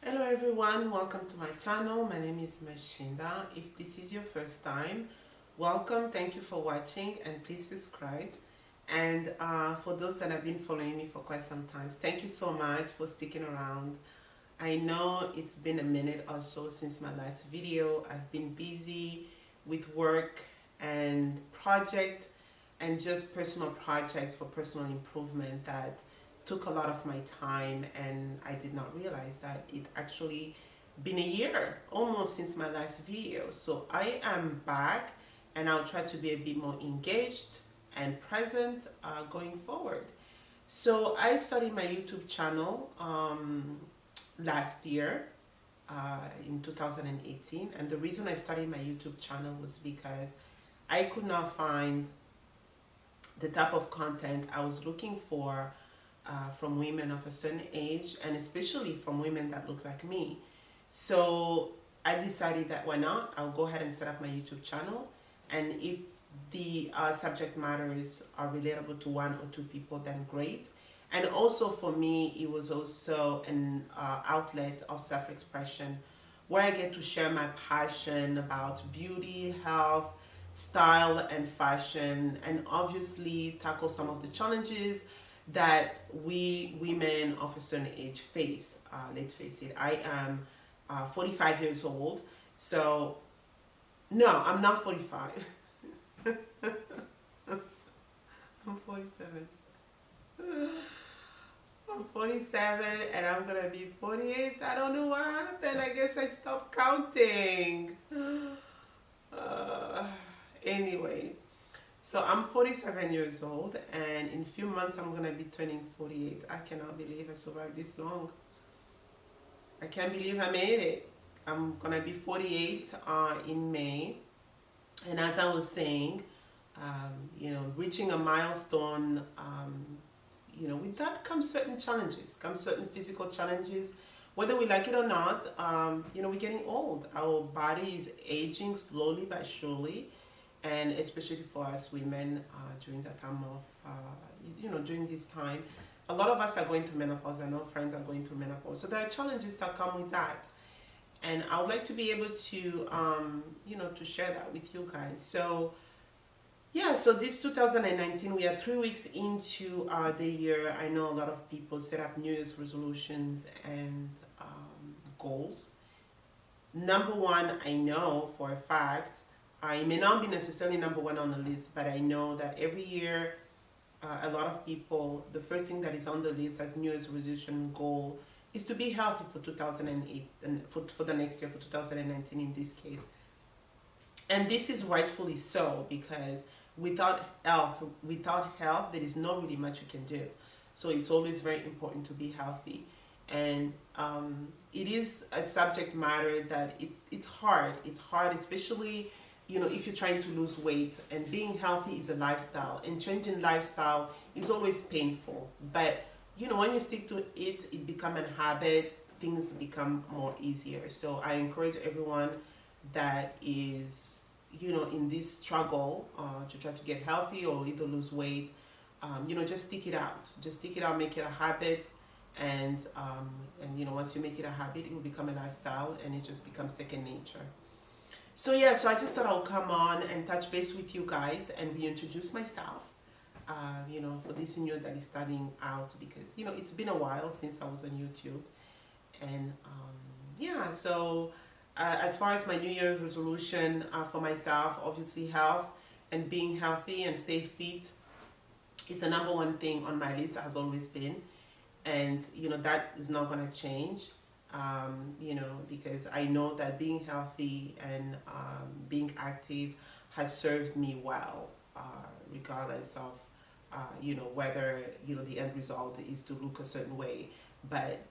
Hello everyone, welcome to my channel. My name is Mashinda. If this is your first time, welcome. Thank you for watching and please subscribe. And for those that have been following me for quite some time, thank you so much for sticking around. I know it's been a minute or so since my last video. I've been busy with work and project and just personal projects for personal improvement that took a lot of my time, and I did not realize that it actually been a year almost since my last video. So I am back and I'll try to be a bit more engaged and present going forward. So I started my YouTube channel last year in 2018, and the reason I started my YouTube channel was because I could not find the type of content I was looking for from women of a certain age, and especially from women that look like me. So I decided that why not? I'll go ahead and set up my YouTube channel, and if the subject matters are relatable to one or two people, then great. And also for me, it was also an outlet of self-expression where I get to share my passion about beauty, health, style, and fashion, and obviously tackle some of the challenges that we women of a certain age face. Let's face it, I am 45 years old. So, no, I'm not 45. I'm 47. I'm 47 and I'm gonna be 48. I don't know what happened. I guess I stopped counting. Anyway, so I'm 47 years old, and in a few months I'm gonna be turning 48. I cannot believe I survived this long. I can't believe I made it. I'm gonna be 48 in May, and as I was saying, reaching a milestone, with that comes certain challenges, comes certain physical challenges. Whether we like it or not, we're getting old. Our body is aging slowly but surely, and especially for us women during that time of, during this time, a lot of us are going through menopause. I know friends are going through menopause, so there are challenges that come with that, and I would like to be able to, to share that with you guys. So yeah, so this 2019, we are 3 weeks into the year. I know a lot of people set up New Year's resolutions and goals. Number one, I know for a fact, it may not be necessarily number one on the list, but I know that every year, a lot of people, the first thing that is on the list as New Year's resolution goal is to be healthy for 2008 and for the next year, for 2019 in this case. And this is rightfully so, because without health, there is not really much you can do. So it's always very important to be healthy. And it is a subject matter that it's hard. It's hard, especially if you're trying to lose weight. And being healthy is a lifestyle, and changing lifestyle is always painful. But when you stick to it, it becomes a habit. Things become more easier. So I encourage everyone that is in this struggle to try to get healthy or either lose weight, just stick it out. Just stick it out, make it a habit, and once you make it a habit, it will become a lifestyle, and it just becomes second nature. So yeah, so I just thought I'll come on and touch base with you guys and reintroduce myself. For this new that is starting out, because it's been a while since I was on YouTube, and so. As far as my New Year's resolution for myself, obviously health and being healthy and stay fit is the number one thing on my list, has always been. And, that is not going to change, because I know that being healthy and being active has served me well, regardless of, whether, the end result is to look a certain way. But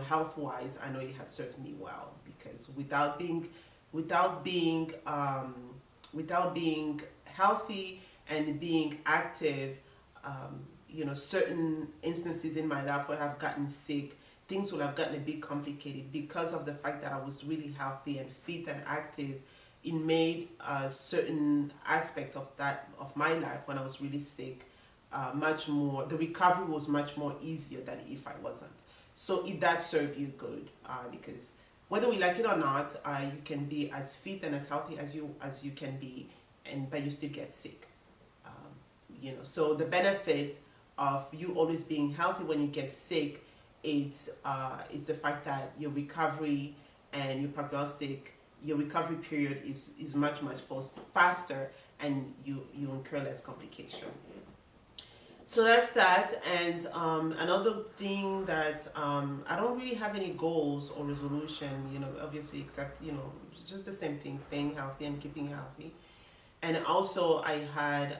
health-wise, I know it has served me well, because without being healthy and being active, certain instances in my life where I've gotten sick, things would have gotten a bit complicated. Because of the fact that I was really healthy and fit and active, it made a certain aspect of my life when I was really sick, the recovery was much more easier than if I wasn't. So it does serve you good, because whether we like it or not, you can be as fit and as healthy as you can be, but you still get sick. Um, so the benefit of you always being healthy when you get sick, it's the fact that your recovery and your recovery period is much faster, and you incur less complication. So that's that. And another thing that I don't really have any goals or resolution, obviously, except, just the same thing, staying healthy and keeping healthy. And also I had,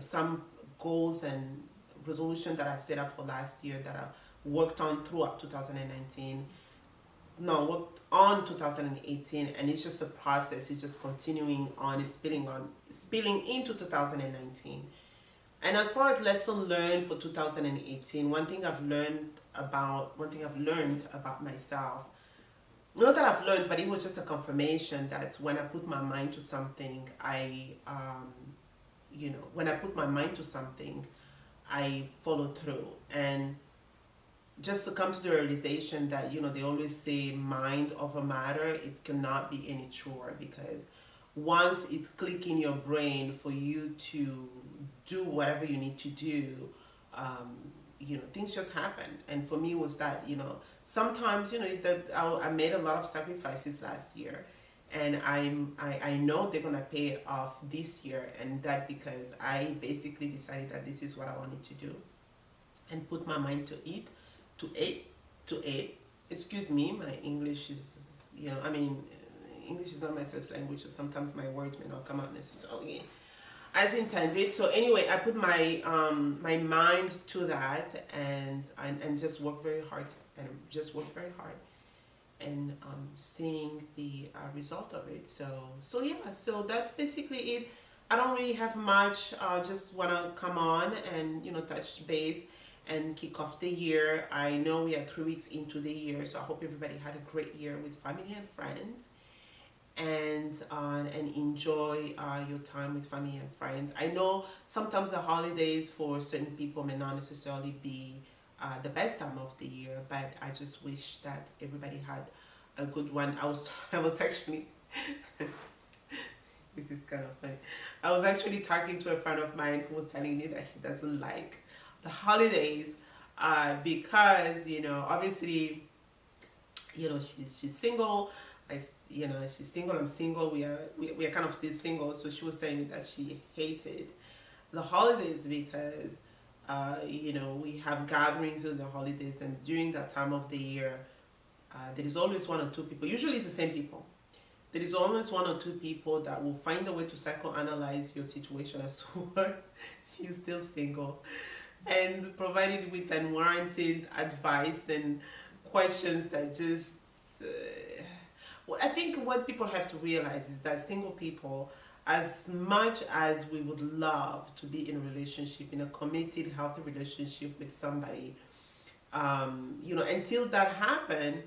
some goals and resolution that I set up for last year that I worked on throughout 2019. No, worked on 2018, and it's just a process. It's just continuing on. It's spilling into 2019. And as far as lesson learned for 2018, one thing I've learned about myself, not that I've learned, but it was just a confirmation that when I put my mind to something, when I put my mind to something, I follow through. And just to come to the realization that, they always say mind over matter, it cannot be any truer, because once it click in your brain for you to do whatever you need to do, things just happen. And for me was that, sometimes, that I made a lot of sacrifices last year, and I know they're gonna pay off this year, and that because I basically decided that this is what I wanted to do, and put my mind to it. Excuse me, my English is, English is not my first language, so sometimes my words may not come out necessarily as intended. So anyway, I put my my mind to that, and just work very hard, and seeing the result of it. So yeah, so that's basically it. I don't really have much. Just want to come on and touch base and kick off the year. I know we are 3 weeks into the year, so I hope everybody had a great year with family and friends, and enjoy your time with family and friends. I know sometimes the holidays for certain people may not necessarily be the best time of the year, but I just wish that everybody had a good one. I was actually this is kind of funny. I was actually talking to a friend of mine who was telling me that she doesn't like the holidays because obviously she's single. She's single, I'm single, we are kind of still single. So she was telling me that she hated the holidays because we have gatherings in the holidays, and during that time of the year there is always one or two people, usually it's the same people. There is always one or two people that will find a way to psychoanalyze your situation as to why you're still single, and provided with unwarranted advice and questions that just well, I think what people have to realize is that single people, as much as we would love to be in a relationship, in a committed, healthy relationship with somebody, until that happens,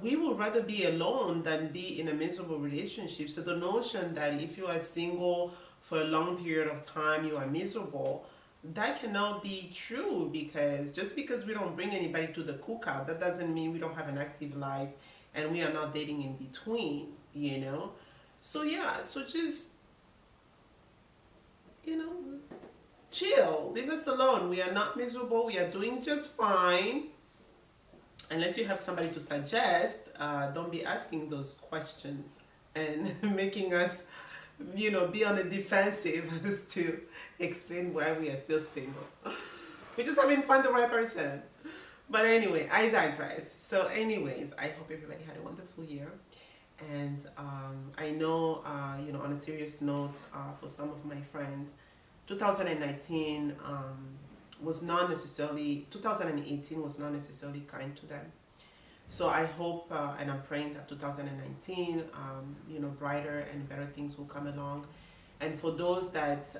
we would rather be alone than be in a miserable relationship. So the notion that if you are single for a long period of time, you are miserable, that cannot be true, because just because we don't bring anybody to the cookout, that doesn't mean we don't have an active life and we are not dating in between, So yeah, so just, chill, leave us alone. We are not miserable, we are doing just fine. Unless you have somebody to suggest, don't be asking those questions and making us, be on the defensive as to explain why we are still single. We just haven't found the right person. But anyway, I digress. So anyways, I hope everybody had a wonderful year. And I know, on a serious note, for some of my friends, 2019 was not necessarily, 2018 was not necessarily kind to them. So I hope and I'm praying that 2019, brighter and better things will come along. And for those that,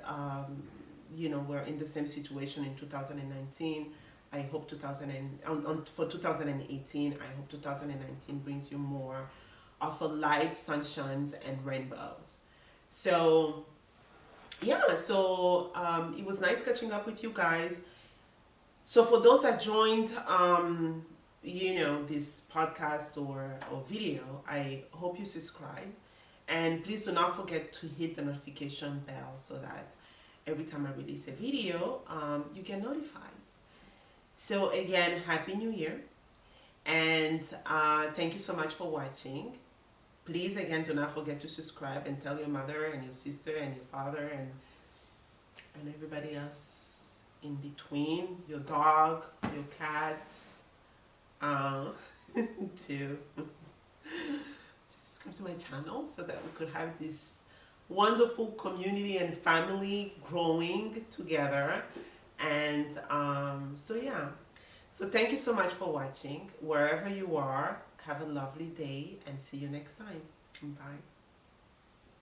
were in the same situation in 2019, I hope for 2018, I hope 2019 brings you more of a light, sunshines, and rainbows. So yeah, so it was nice catching up with you guys. So for those that joined, this podcast or video, I hope you subscribe. And please do not forget to hit the notification bell so that every time I release a video, you get notified. So again, Happy New Year. And thank you so much for watching. Please, again, do not forget to subscribe and tell your mother and your sister and your father and everybody else in between, your dog, your cat, to subscribe to my channel so that we could have this wonderful community and family growing together. And so thank you so much for watching. Wherever you are, have a lovely day and see you next time. Bye.